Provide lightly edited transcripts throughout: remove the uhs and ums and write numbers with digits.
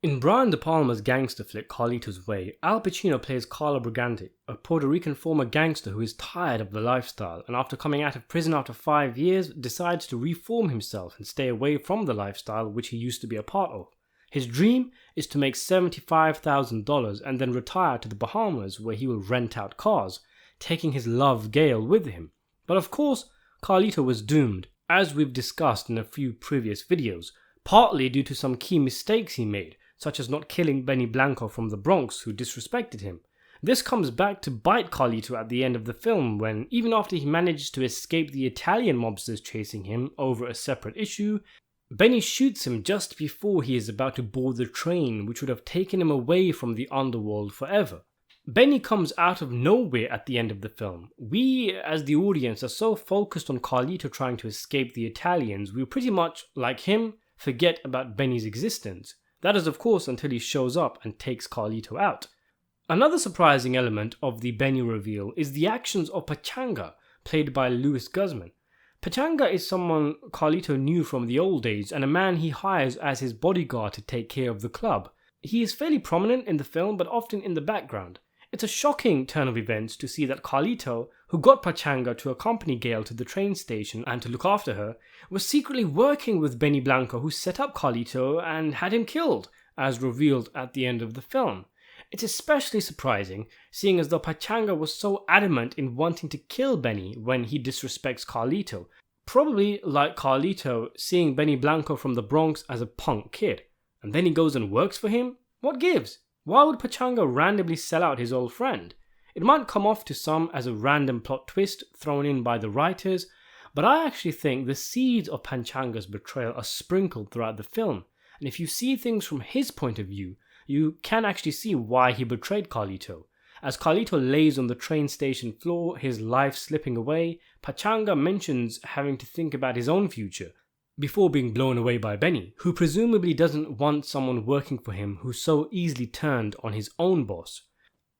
In Brian DePalma's gangster flick Carlito's Way, Al Pacino plays Carlo Brigante, a Puerto Rican former gangster who is tired of the lifestyle and after coming out of prison after 5 years decides to reform himself and stay away from the lifestyle which he used to be a part of. His dream is to make $75,000 and then retire to the Bahamas where he will rent out cars, taking his love Gail with him. But of course, Carlito was doomed, as we've discussed in a few previous videos, partly due to some key mistakes he made, such as not killing Billy Blanco from the Bronx who disrespected him. This comes back to bite Carlito at the end of the film when, even after he manages to escape the Italian mobsters chasing him over a separate issue, Benny shoots him just before he is about to board the train which would have taken him away from the underworld forever. Benny comes out of nowhere at the end of the film. We, as the audience, are so focused on Carlito trying to escape the Italians, we pretty much, like him, forget about Benny's existence. That is of course until he shows up and takes Carlito out. Another surprising element of the Benny reveal is the actions of Pachanga, played by Louis Guzman. Pachanga is someone Carlito knew from the old days and a man he hires as his bodyguard to take care of the club. He is fairly prominent in the film but often in the background. It's a shocking turn of events to see that Carlito, who got Pachanga to accompany Gail to the train station and to look after her, was secretly working with Benny Blanco, who set up Carlito and had him killed, as revealed at the end of the film. It's especially surprising, seeing as though Pachanga was so adamant in wanting to kill Benny when he disrespects Carlito, probably like Carlito seeing Benny Blanco from the Bronx as a punk kid. And then he goes and works for him? What gives? Why would Pachanga randomly sell out his old friend? It might come off to some as a random plot twist thrown in by the writers, but I actually think the seeds of Pachanga's betrayal are sprinkled throughout the film, and if you see things from his point of view, you can actually see why he betrayed Carlito. As Carlito lays on the train station floor, his life slipping away, Pachanga mentions having to think about his own future, before being blown away by Benny, who presumably doesn't want someone working for him who so easily turned on his own boss.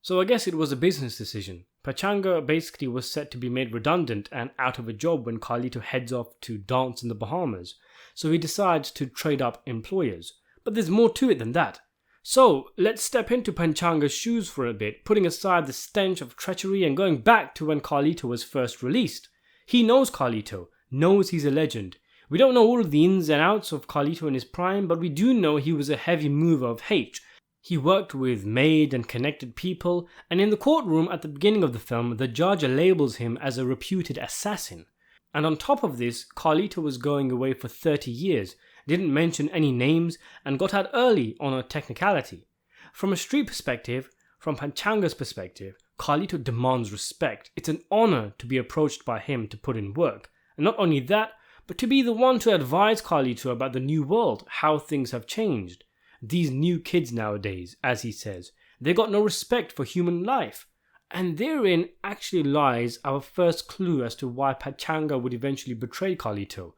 So I guess it was a business decision. Pachanga basically was set to be made redundant and out of a job when Carlito heads off to dance in the Bahamas, so he decides to trade up employers. But there's more to it than that. So let's step into Pachanga's shoes for a bit, putting aside the stench of treachery and going back to when Carlito was first released. He knows Carlito, knows he's a legend. We don't know all of the ins and outs of Carlito in his prime, but we do know he was a heavy mover of H. He worked with made and connected people, and in the courtroom at the beginning of the film, the judge labels him as a reputed assassin. And on top of this, Carlito was going away for 30 years, didn't mention any names, and got out early on a technicality. From a street perspective, from Pachanga's perspective, Carlito demands respect. It's an honor to be approached by him to put in work. And not only that, but to be the one to advise Carlito about the new world, how things have changed. These new kids nowadays, as he says, they got no respect for human life. And therein actually lies our first clue as to why Pachanga would eventually betray Carlito.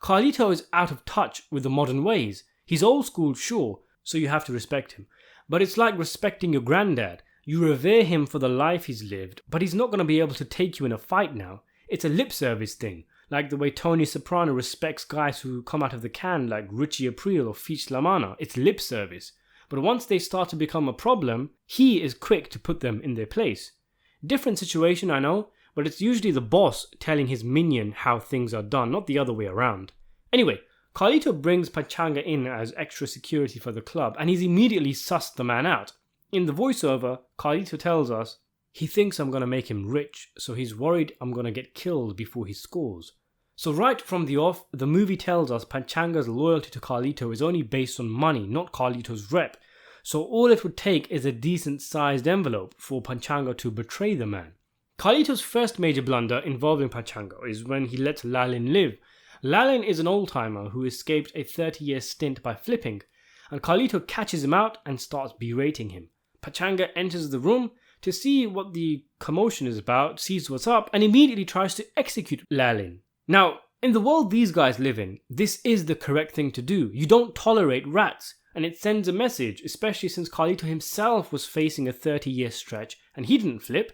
Carlito is out of touch with the modern ways. He's old school, sure, so you have to respect him. But it's like respecting your granddad. You revere him for the life he's lived, but he's not going to be able to take you in a fight now. It's a lip service thing. Like the way Tony Soprano respects guys who come out of the can like Richie Aprile or Fitch Lamana. It's lip service. But once they start to become a problem, he is quick to put them in their place. Different situation, I know, but it's usually the boss telling his minion how things are done, not the other way around. Anyway, Carlito brings Pachanga in as extra security for the club, and he's immediately sussed the man out. In the voiceover, Carlito tells us, he thinks I'm gonna make him rich, so he's worried I'm gonna get killed before he scores. So right from the off, the movie tells us Pachanga's loyalty to Carlito is only based on money, not Carlito's rep. So all it would take is a decent sized envelope for Pachanga to betray the man. Carlito's first major blunder involving Pachanga is when he lets Lalin live. Lalin is an old-timer who escaped a 30-year stint by flipping, and Carlito catches him out and starts berating him. Pachanga enters the room to see what the commotion is about, sees what's up, and immediately tries to execute Lalin. Now, in the world these guys live in, this is the correct thing to do. You don't tolerate rats, and it sends a message, especially since Carlito himself was facing a 30-year stretch and he didn't flip.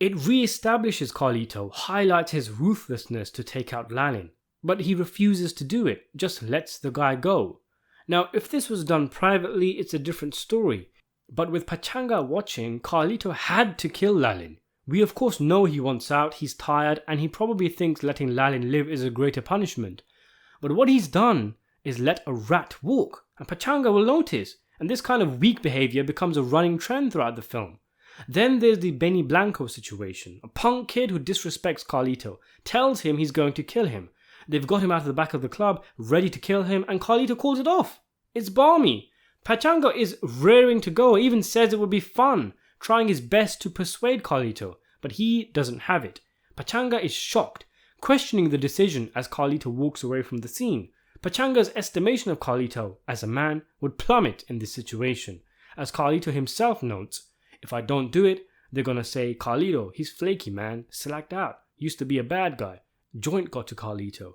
It re-establishes Carlito, highlights his ruthlessness to take out Lalin, but he refuses to do it, just lets the guy go. Now, if this was done privately, it's a different story. But with Pachanga watching, Carlito had to kill Lalin. We of course know he wants out, he's tired, and he probably thinks letting Lalin live is a greater punishment. But what he's done is let a rat walk, and Pachanga will notice, and this kind of weak behavior becomes a running trend throughout the film. Then there's the Billy Blanco situation, a punk kid who disrespects Carlito, tells him he's going to kill him. They've got him out of the back of the club, ready to kill him, and Carlito calls it off. It's balmy. Pachanga is raring to go, even says it would be fun, trying his best to persuade Carlito, but he doesn't have it. Pachanga is shocked, questioning the decision as Carlito walks away from the scene. Pachanga's estimation of Carlito as a man would plummet in this situation, as Carlito himself notes, "If I don't do it, they're gonna say, Carlito, he's flaky man, slacked out, used to be a bad guy. Joint got to Carlito.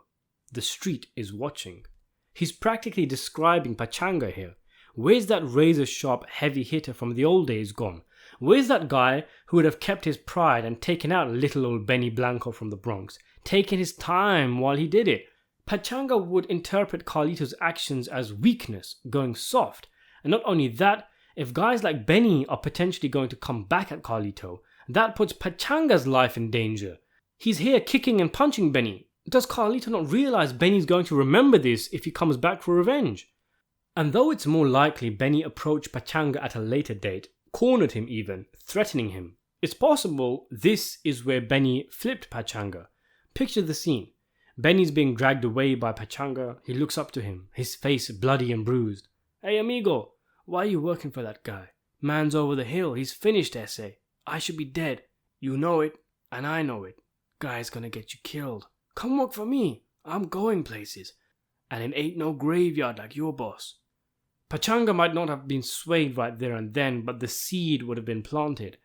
The street is watching." He's practically describing Pachanga here. Where's that razor-sharp heavy hitter from the old days gone? Where's that guy who would have kept his pride and taken out little old Billy Blanco from the Bronx, taken his time while he did it? Pachanga would interpret Carlito's actions as weakness, going soft. And not only that, if guys like Benny are potentially going to come back at Carlito, that puts Pachanga's life in danger. He's here kicking and punching Benny. Does Carlito not realize Benny's going to remember this if he comes back for revenge? And though it's more likely Benny approached Pachanga at a later date, cornered him even, threatening him, it's possible this is where Benny flipped Pachanga. Picture the scene. Benny's being dragged away by Pachanga. He looks up to him, his face bloody and bruised. "Hey amigo, why are you working for that guy? Man's over the hill, he's finished essay. I should be dead. You know it, and I know it. Guy's gonna get you killed. Come work for me, I'm going places. And it ain't no graveyard like your boss." Pachanga might not have been swayed right there and then, but the seed would have been planted.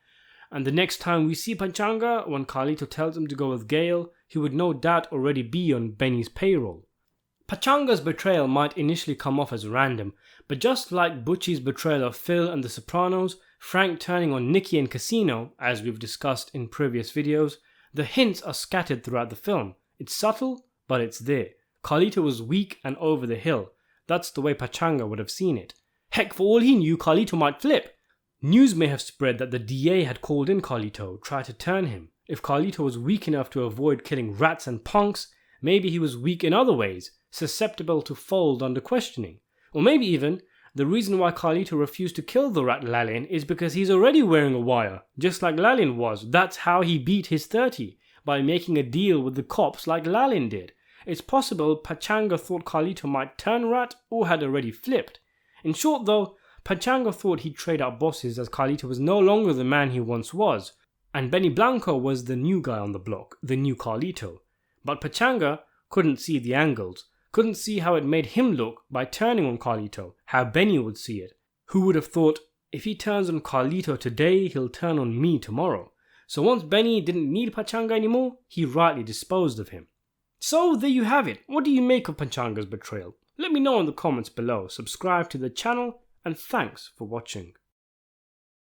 And the next time we see Pachanga, when Carlito tells him to go with Gale, he would no doubt already be on Benny's payroll. Pachanga's betrayal might initially come off as random, but just like Butchie's betrayal of Phil and The Sopranos, Frank turning on Nicky and Casino, as we've discussed in previous videos, the hints are scattered throughout the film. It's subtle, but it's there. Carlito was weak and over the hill. That's the way Pachanga would have seen it. Heck, for all he knew, Carlito might flip. News may have spread that the DA had called in Carlito, tried to turn him. If Carlito was weak enough to avoid killing rats and punks, maybe he was weak in other ways, susceptible to fold under questioning. Or maybe even, the reason why Carlito refused to kill the rat Lalin is because he's already wearing a wire, just like Lalin was. That's how he beat his 30, by making a deal with the cops like Lalin did. It's possible Pachanga thought Carlito might turn rat or had already flipped. In short though, Pachanga thought he'd trade out bosses as Carlito was no longer the man he once was, and Billy Blanco was the new guy on the block, the new Carlito. But Pachanga couldn't see the angles, couldn't see how it made him look by turning on Carlito, how Benny would see it. Who would have thought, if he turns on Carlito today, he'll turn on me tomorrow. So once Benny didn't need Pachanga anymore, he rightly disposed of him. So there you have it. What do you make of Pachanga's betrayal? Let me know in the comments below. Subscribe to the channel, and thanks for watching.